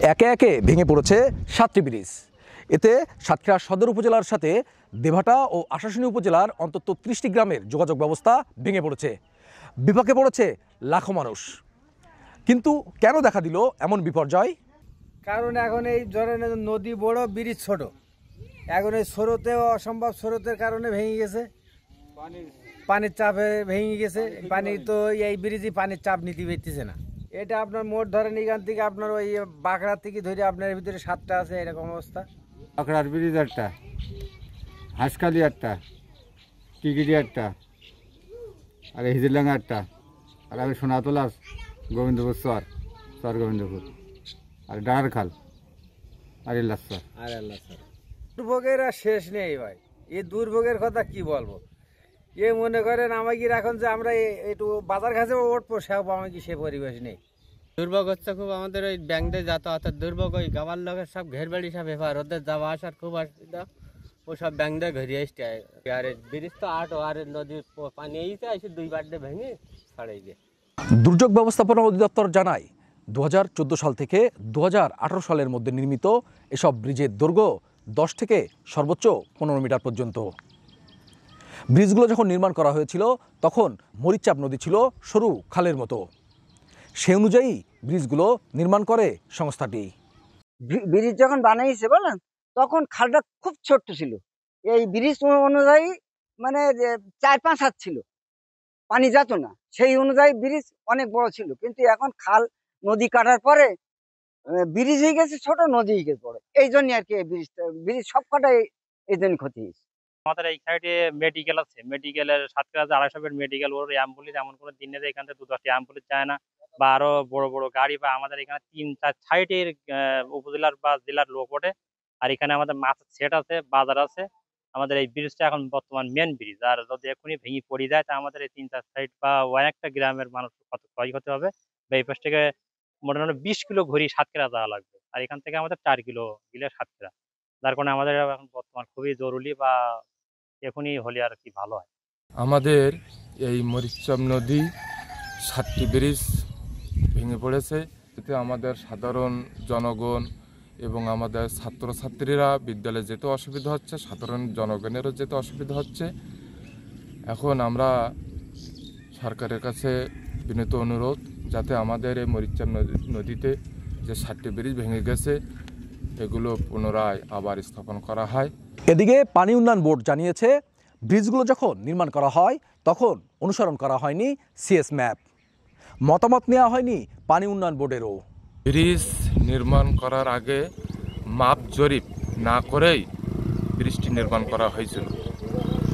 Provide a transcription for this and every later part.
একে একে ভেঙে পড়েছে 7টি ব্রিজ। এতে সাতক্ষীরা সদর উপজেলার সাথে দেভাটা ও আশাশুনি উপজেলার অন্তত 30টি গ্রামের যোগাযোগ ব্যবস্থা ভেঙে পড়েছে। বিপাকে পড়েছে লাখো মানুষ। কিন্তু কেন দেখা দিল এমন বিপর্যয়? কারণ এখন এই ধরেন নদী বড়, ব্রিজ ছোট। এখন এই স্রোতে অসম্ভব স্রোতের কারণে ভেঙে গেছে, পানির চাপে ভেঙে গেছে। পানি তো এই ব্রিজই পানির চাপ নিতে পারতেছে না। এটা আপনার মোট ধরেন এখান থেকে আপনার ওই বাঁকড়ার থেকে ধরে আপনার ভিতরে 7টা আছে, এরকম অবস্থা। বাঁকড়ার ব্রিজ একটা, হাঁসখালি একটা, টিকিটি একটা, আর হিজিরলাঙ্গা একটা, আর আমি সোনাতলা গোবিন্দপুর চর গোবিন্দপুর, আর ডানার খাল, আর এল্লাসর। দুর্ভোগের আর শেষ নেই ভাই। এই দুর্ভোগের কথা কি বলবো। এ মনে করেন আমাকে এখন যে আমরা একটু বাজার কাছে উঠবো, আমাকে সে পরিবেশ নেই। দুর্ভোগ হচ্ছে খুব আমাদের ওই ব্যাংক দিয়ে যাতায়াতের দুর্ভোগ। ওই গাবার লোকের সব ঘের বাড়ি সব ব্যাপার, ওদের যাওয়া আসার খুব অসুবিধা। ও সব ব্যাংক দিয়ে ঘুরিয়ে আসছে। আর ব্রিজ তো আর নদীর পানি এইতে এসে 2 বাড্ডে ভেঙে ছাড়াই গিয়ে। দুর্যোগ ব্যবস্থাপনা অধিদপ্তর জানায় 2014 সাল থেকে 2018 সালের মধ্যে নির্মিত এসব ব্রিজের দৈর্ঘ্য 10 থেকে সর্বোচ্চ 15 মিটার পর্যন্ত। ব্রিজগুলো যখন নির্মাণ করা হয়েছিল তখন মরিচাপ নদী ছিল সরু খালের মতো। সে অনুযায়ী ব্রিজগুলো নির্মাণ করে সংস্থাটি। ব্রিজ যখন বানাইছে বলেন, তখন খালটা খুব ছোট্ট ছিল। এই ব্রিজ অনুযায়ী মানে 4-5 হাত ছিল, পানি যেত না। সেই অনুযায়ী ব্রিজ অনেক বড় ছিল। কিন্তু এখন খাল নদী কাটার পরে ব্রিজ হয়ে গেছে ছোট, নদী হয়ে গেছে বড়। এই জন্য আর কি ব্রিজ সব কটাই এই জন্য ক্ষতি হয়েছে। আমাদের এই সাইডে মেডিকেল আছে, মেডিকেলের সাতক্ষীরা 250 বেড মেডিকেল, ওর অ্যাম্বুলেন্স এমন কোনো দিন নেই যে এখান থেকে 2-10টি অ্যাম্বুলেন্স যায় না, বা আরো বড় বড় গাড়ি, বা আমাদের এখানে 3-4 সাইডের উপজেলার বা জেলার লোক ওঠে। আর এখানে আমাদের মাছের সেট আছে, বাজার আছে। আমাদের এই ব্রিজটা এখন বর্তমান মেন ব্রিজ, আর যদি এখনই ভেঙে পড়ে যায় তা আমাদের এই 3-4 সাইড বা অনেকটা গ্রামের মানুষ কত ক্ষয়ক্ষতি হবে। বা এই পাশ থেকে মোটামুটি 20 কিলো ঘুরি সাতক্ষীরা যাওয়া লাগবে, আর এখান থেকে আমাদের 4 কিলো গেলে সাতক্ষীরা। যার কারণে আমাদের এখন বর্তমান খুবই জরুরি, বা এখনই হলে আর কি ভালো হয়। আমাদের এই মরিচাপ নদী 7টি ব্রিজ ভেঙে পড়েছে। এতে আমাদের সাধারণ জনগণ এবং আমাদের ছাত্রছাত্রীরা বিদ্যালয়ে যেতে অসুবিধা হচ্ছে, সাধারণ জনগণেরও যেতে অসুবিধা হচ্ছে। এখন আমরা সরকারের কাছে বিনীত অনুরোধ, যাতে আমাদের এই মরিচাপ নদীতে যে 7টি ব্রিজ ভেঙে গেছে এগুলো পুনরায় আবার স্থাপন করা হয়। এদিকে পানি উন্নয়ন বোর্ড জানিয়েছে, ব্রিজগুলো যখন নির্মাণ করা হয় তখন অনুসরণ করা হয়নি সিএস ম্যাপ, মতামত নেওয়া হয়নি পানি উন্নয়ন বোর্ডেরও। ব্রিজ নির্মাণ করার আগে মাপ জরিপ না করেই ব্রিজটি নির্মাণ করা হয়েছিল,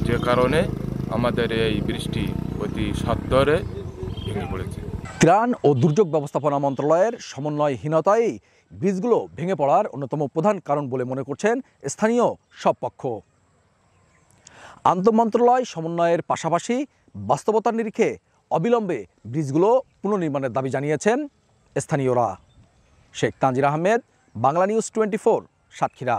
যে কারণে আমাদের এই ব্রিজটি অতি সত্বরে ভেঙে পড়েছে। ত্রাণ ও দুর্যোগ ব্যবস্থাপনা মন্ত্রণালয়ের সমন্বয়হীনতাই ব্রিজগুলো ভেঙে পড়ার অন্যতম প্রধান কারণ বলে মনে করছেন স্থানীয় সব পক্ষ। আন্তঃমন্ত্রণালয় সমন্বয়ের পাশাপাশি বাস্তবতার নিরিখে অবিলম্বে ব্রিজগুলো পুনর্নির্মাণের দাবি জানিয়েছেন স্থানীয়রা। Sheikh Tangier Ahmed, Bangla news 24, Satkhira.